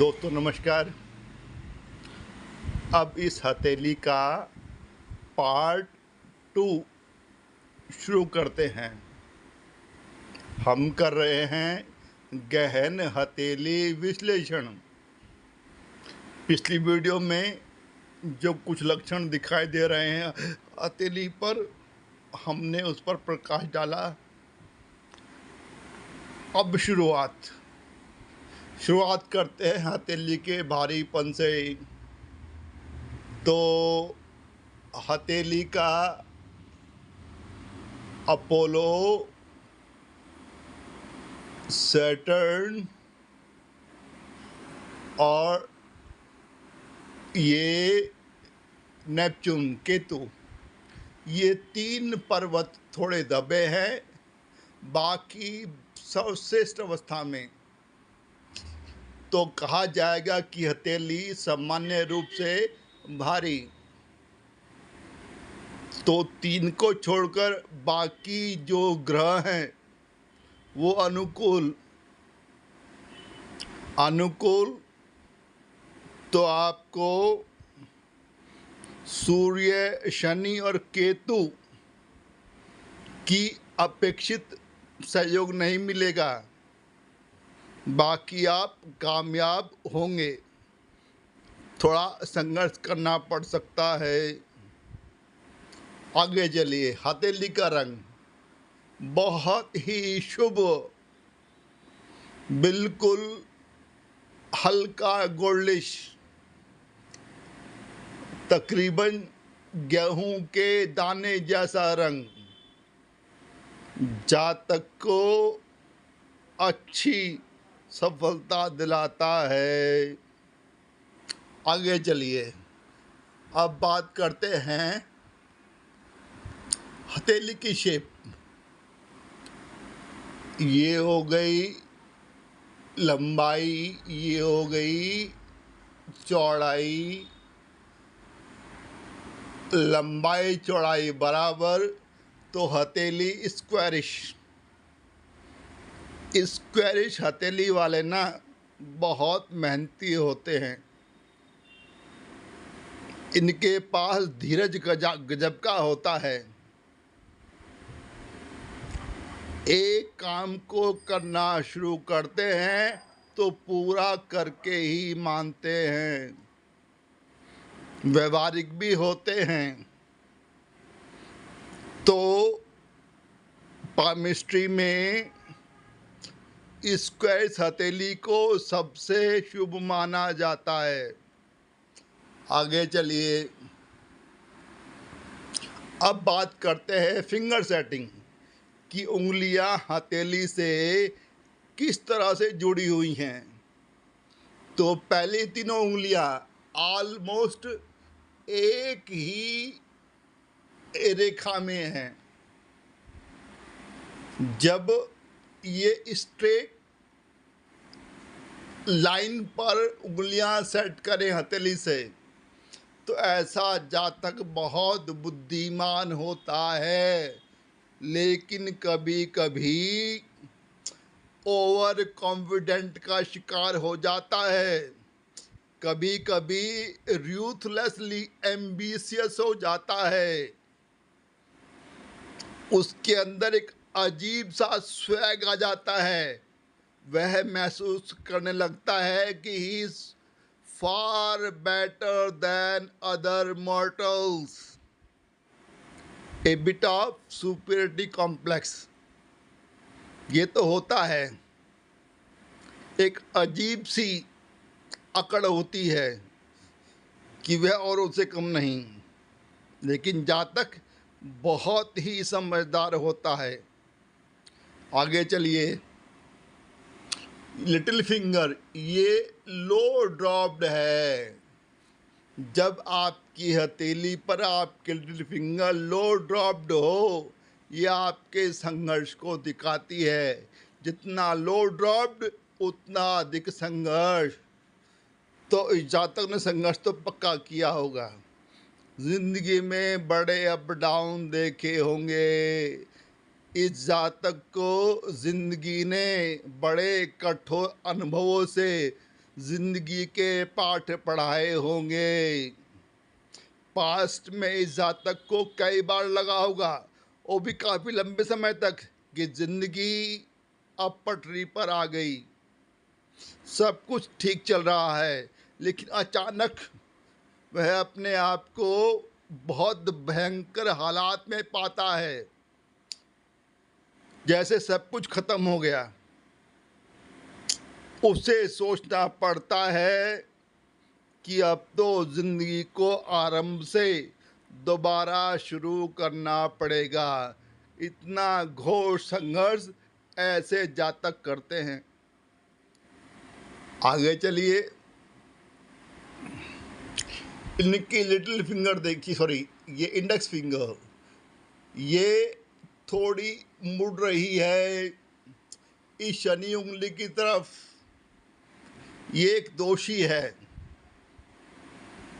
दोस्तों नमस्कार। अब इस हथेली का पार्ट 2 शुरू करते हैं। हम कर रहे हैं गहन हथेली विश्लेषण। पिछली वीडियो में जो कुछ लक्षण दिखाई दे रहे हैं हथेली पर, हमने उस पर प्रकाश डाला। अब शुरुआत करते हैं हथेली के भारीपन से। तो हथेली का अपोलो, सैटर्न और ये नेपच्यून, केतु, ये 3 पर्वत थोड़े दबे हैं, बाकी सर्वश्रेष्ठ अवस्था में। तो कहा जाएगा कि हथेली सामान्य रूप से भारी। तो 3 को छोड़कर बाकी जो ग्रह हैं वो अनुकूल। तो आपको सूर्य, शनि और केतु की अपेक्षित सहयोग नहीं मिलेगा, बाकी आप कामयाब होंगे। थोड़ा संघर्ष करना पड़ सकता है। आगे चलिए। हथेली का रंग बहुत ही शुभ, बिल्कुल हल्का गोल्डिश, तकरीबन गेहूं के दाने जैसा रंग। जातक को अच्छी सफलता दिलाता है। आगे चलिए। अब बात करते हैं हथेली की शेप। ये हो गई लंबाई, ये हो गई चौड़ाई। लंबाई चौड़ाई बराबर, तो हथेली स्क्वायरिश हथेली वाले ना बहुत मेहनती होते हैं। इनके पास धीरज गजब का होता है। एक काम को करना शुरू करते हैं तो पूरा करके ही मानते हैं। व्यवहारिक भी होते हैं। तो पामिस्ट्री में स्क्वायर हथेली को सबसे शुभ माना जाता है। आगे चलिए। अब बात करते हैं फिंगर सेटिंग की। उंगलियां हथेली से किस तरह से जुड़ी हुई हैं। तो पहली तीनों उंगलियां ऑलमोस्ट एक ही रेखा में हैं। जब ये स्ट्रेट लाइन पर उंगलियां सेट करें हथेली से, तो ऐसा जातक बहुत बुद्धिमान होता है, लेकिन कभी कभी ओवर कॉन्फिडेंट का शिकार हो जाता है। कभी कभी रूथलेसली एम्बिशियस हो जाता है। उसके अंदर एक अजीब सा स्वैग आ जाता है। वह महसूस करने लगता है कि he is far better than other mortals. A bit of superiority complex, ये तो होता है। एक अजीब सी अकड़ होती है कि वह औरों से कम नहीं। लेकिन जातक बहुत ही समझदार होता है। आगे चलिए। लिटिल फिंगर, ये लो ड्रॉप्ड है। जब आपकी हथेली पर आपके लिटिल फिंगर लो ड्रॉप्ड हो, यह आपके संघर्ष को दिखाती है। जितना लो ड्रॉप्ड उतना अधिक संघर्ष। तो इस जातक ने संघर्ष तो पक्का किया होगा। जिंदगी में बड़े अप डाउन देखे होंगे। इस जातक को जिंदगी ने बड़े कठोर अनुभवों से जिंदगी के पाठ पढ़ाए होंगे। पास्ट में इस जातक को कई बार लगा होगा, वो भी काफी लंबे समय तक, कि जिंदगी अब पटरी पर आ गई, सब कुछ ठीक चल रहा है, लेकिन अचानक वह अपने आप को बहुत भयंकर हालात में पाता है, जैसे सब कुछ खत्म हो गया। उसे सोचना पड़ता है कि अब तो जिंदगी को आरंभ से दोबारा शुरू करना पड़ेगा। इतना घोर संघर्ष ऐसे जातक करते हैं। आगे चलिए, इनकी लिटिल फिंगर देखिए, सॉरी ये इंडेक्स फिंगर, ये थोड़ी मुड़ रही है इस शनि उंगली की तरफ। ये एक दोषी है।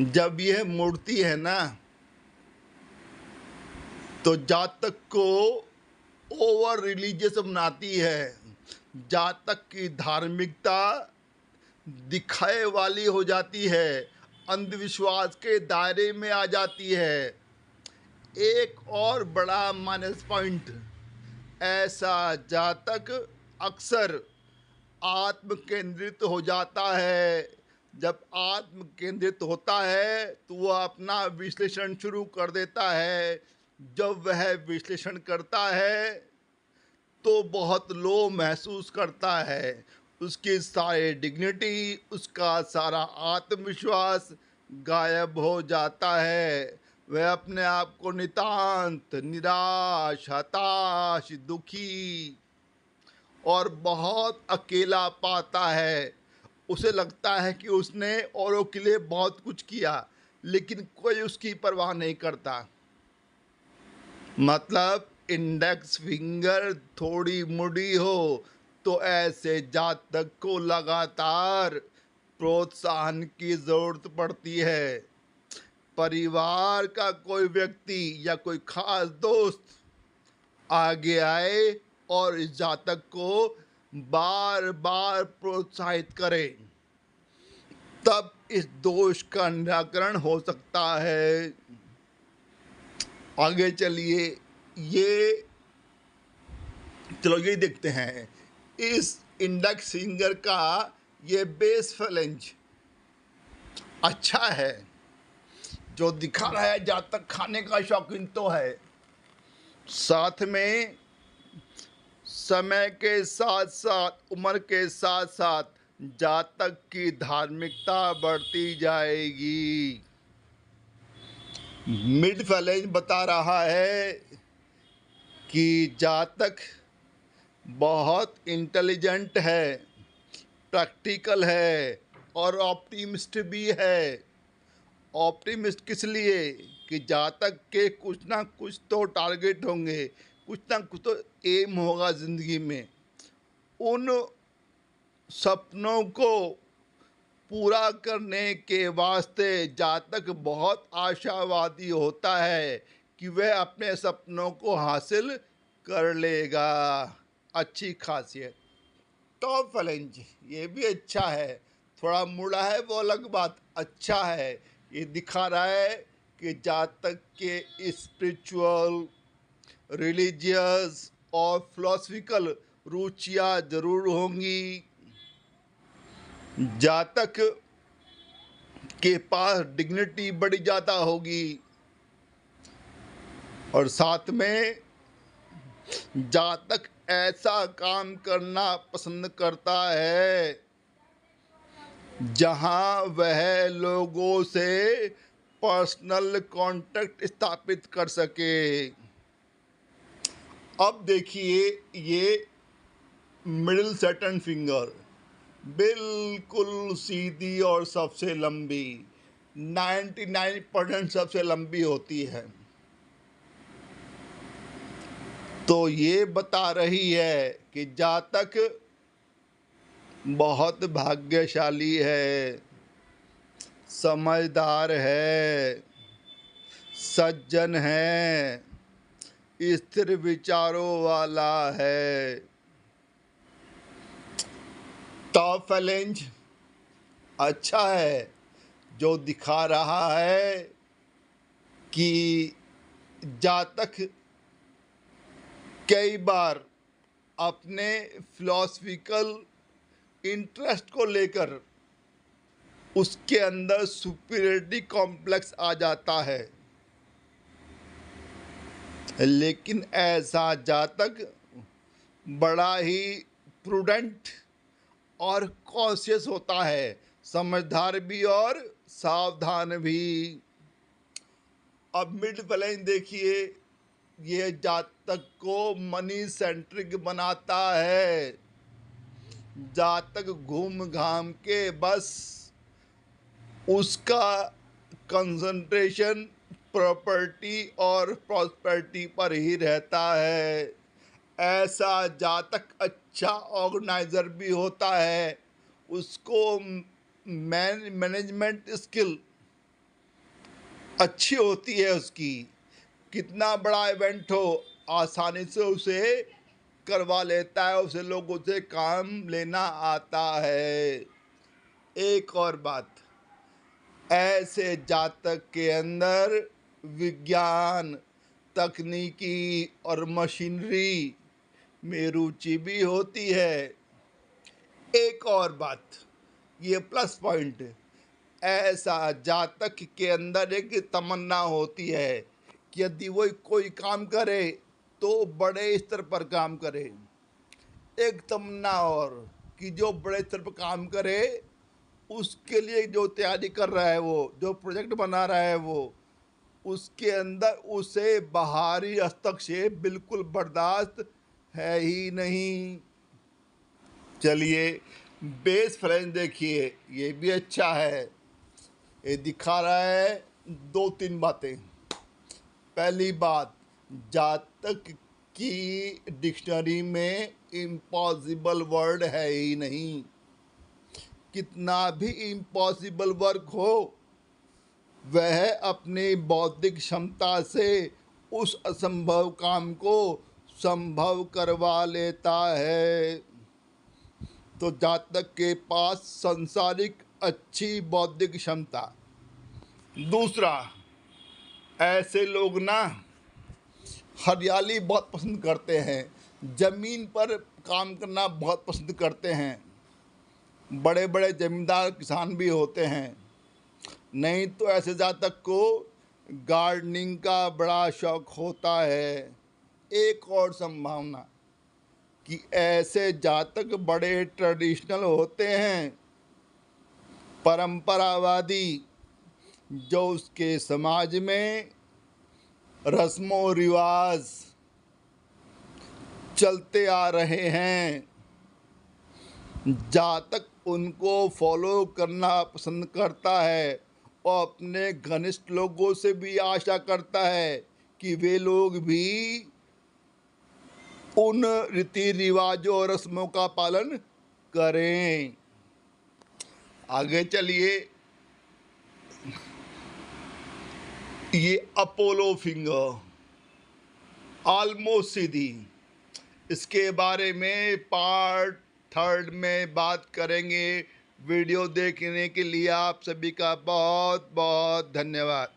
जब यह मुड़ती है ना, तो जातक को ओवर रिलीजियस बनाती है। जातक की धार्मिकता दिखाए वाली हो जाती है, अंधविश्वास के दायरे में आ जाती है। एक और बड़ा माइनस पॉइंट, ऐसा जातक अक्सर आत्म केंद्रित हो जाता है। जब आत्म केंद्रित होता है तो वह अपना विश्लेषण शुरू कर देता है। जब वह विश्लेषण करता है तो बहुत लो महसूस करता है। उसकी सारी डिग्निटी, उसका सारा आत्मविश्वास गायब हो जाता है। वह अपने आप को नितांत निराश, हताश, दुखी और बहुत अकेला पाता है। उसे लगता है कि उसने औरों के लिए बहुत कुछ किया, लेकिन कोई उसकी परवाह नहीं करता। मतलब इंडेक्स फिंगर थोड़ी मुड़ी हो तो ऐसे जातक को लगातार प्रोत्साहन की जरूरत पड़ती है। परिवार का कोई व्यक्ति या कोई खास दोस्त आगे आए और इस जातक को बार बार प्रोत्साहित करे, तब इस दोष का निराकरण हो सकता है। आगे चलिए, चलो ये देखते हैं। इस इंडेक्स फिंगर का ये बेस फैलेंज अच्छा है, जो दिखा रहा है जातक खाने का शौकीन तो है। साथ में समय के साथ साथ, उम्र के साथ साथ जातक की धार्मिकता बढ़ती जाएगी। मिड फैलेंज बता रहा है कि जातक बहुत इंटेलिजेंट है, प्रैक्टिकल है और ऑप्टिमिस्ट भी है। ऑप्टिमिस्ट किस लिए? कि जातक के कुछ ना कुछ तो टारगेट होंगे, कुछ ना कुछ तो एम होगा जिंदगी में। उन सपनों को पूरा करने के वास्ते जातक बहुत आशावादी होता है कि वह अपने सपनों को हासिल कर लेगा। अच्छी खासियत। टॉप फैलेंज ये भी अच्छा है, थोड़ा मुड़ा है वो अलग बात, अच्छा है। ये दिखा रहा है कि जातक के स्पिरिचुअल, रिलीजियस और फिलोसफिकल रुचियाँ जरूर होंगी। जातक के पास डिग्निटी बढ़ी ज़्यादा होगी, और साथ में जातक ऐसा काम करना पसंद करता है जहां वह लोगों से पर्सनल कांटेक्ट स्थापित कर सके। अब देखिए ये मिडिल सैटर्न फिंगर, बिल्कुल सीधी और सबसे लंबी, 99% सबसे लंबी होती है। तो ये बता रही है कि जातक बहुत भाग्यशाली है, समझदार है, सज्जन है, स्थिर विचारों वाला है। टॉप फैलेंज अच्छा है, जो दिखा रहा है कि जातक कई बार अपने फिलॉसफिकल इंटरेस्ट को लेकर उसके अंदर सुपीरियरिटी कॉम्प्लेक्स आ जाता है, लेकिन ऐसा जातक बड़ा ही प्रूडेंट और कॉशियस होता है, समझदार भी और सावधान भी। अब मिड प्लेन देखिए, ये जातक को मनी सेंट्रिक बनाता है। जातक घूम घाम के बस उसका कंसंट्रेशन प्रॉपर्टी और प्रॉस्पेरिटी पर ही रहता है। ऐसा जातक अच्छा ऑर्गेनाइजर भी होता है, उसको मैनेजमेंट स्किल अच्छी होती है उसकी। कितना बड़ा इवेंट हो आसानी से उसे करवा लेता है, उसे लोगों से काम लेना आता है। एक और बात, ऐसे जातक के अंदर विज्ञान, तकनीकी और मशीनरी में रुचि भी होती है। एक और बात, ये प्लस पॉइंट, ऐसा जातक के अंदर एक तमन्ना होती है कि यदि वो कोई काम करे तो बड़े स्तर पर काम करे। एक तमन्ना और कि जो बड़े स्तर पर काम करे उसके लिए जो तैयारी कर रहा है, वो जो प्रोजेक्ट बना रहा है, वो उसके अंदर उसे बाहरी हस्तक्षेप बिल्कुल बर्दाश्त है ही नहीं। चलिए बेस फ्रेंच देखिए, ये भी अच्छा है। ये दिखा रहा है दो तीन बातें। पहली बात, जातक की डिक्शनरी में इम्पॉसिबल वर्ड है ही नहीं। कितना भी इम्पॉसिबल वर्क हो, वह अपनी बौद्धिक क्षमता से उस असंभव काम को संभव करवा लेता है। तो जातक के पास सांसारिक अच्छी बौद्धिक क्षमता। दूसरा, ऐसे लोग ना हरियाली बहुत पसंद करते हैं, जमीन पर काम करना बहुत पसंद करते हैं। बड़े बड़े जमींदार किसान भी होते हैं। नहीं तो ऐसे जातक को गार्डनिंग का बड़ा शौक होता है। एक और संभावना कि ऐसे जातक बड़े ट्रेडिशनल होते हैं, परंपरावादी, जो उसके समाज में रस्मों रिवाज चलते आ रहे हैं, जातक उनको फॉलो करना पसंद करता है और अपने घनिष्ठ लोगों से भी आशा करता है कि वे लोग भी उन रीति रिवाजों और रस्मों का पालन करें। आगे चलिए, ये अपोलो फिंगर ऑलमोस्ट सीधी, इसके बारे में पार्ट 3 में बात करेंगे। वीडियो देखने के लिए आप सभी का बहुत बहुत धन्यवाद।